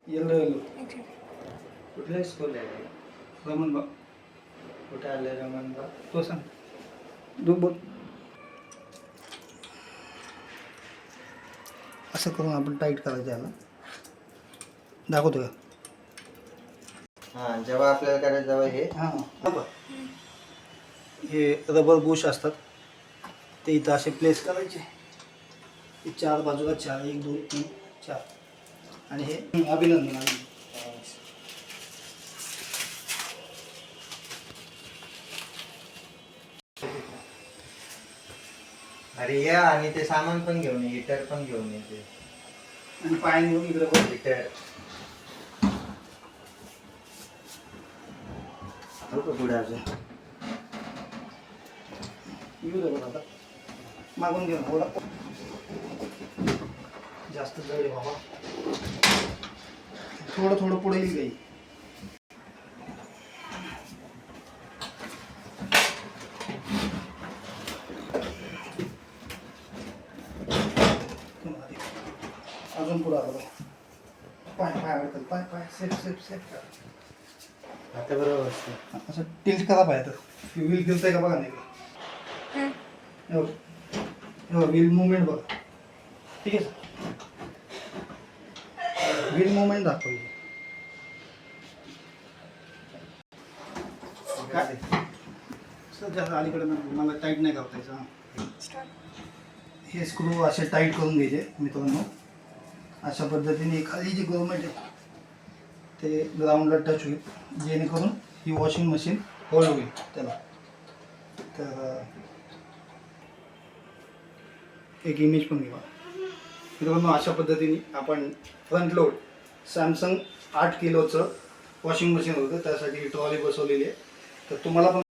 Yellow yellow कुठलं school आहे? रमणबा कुठे आलं रमणबा? तो सांग तू बोल. असं करून आपण टाईट करायचं याला. दाखवतो का? हां, जेव्हा आपल्याला करायचं तेव्हा हे हां बघा, हे रबर बुश असतात ते इथं असे प्लेस करायचे. हे चार बाजूला चार, 1 2 3 4. आणि हे अभिनंदन अभिनंदन. अरे या आणि ते सामान पण घेऊन ये, हिटर पण घेऊन येते. आणि पायाने येऊन इकडे बघ. हिटर पुढे अजून येऊ दे बघा आता. मागून घेऊन थोडा जास्त जड आहे बाबा. थोडं थोडं पुढे येईल काही. अजून पुढे आलं बघा. पाय पाय अडकल, पाय पाय सेफ सेफ सेफ करा. आता बरोबर असतं. असं टिल्ट करा पाय. तर व्हील फिरतंय का बघा नाही का. व्हील मुवमेंट बघा. ठीक आहे सर, व्हील मुवमेंट दाखवली. काय सर जास्त अलीकडे मला टाईट नाही करता यायचं. हे स्क्रू असे टाईट करून घ्यायचे मित्रांनो. अशा पद्धतीने खाली जी गव्हर्मेंट आहे ते ग्राउंडला टच होईल, जेणेकरून ही वॉशिंग मशीन होल्ड होईल त्याला. तर एक इमेज पण घेऊ मित्रांनो. अशा पद्धतीने आपण फ्रंट लोड सॅमसंग 8 किलोचं वॉशिंग मशीन होतं, त्यासाठी ही ट्रॉली बसवलेली आहे. तर तुम्हाला पण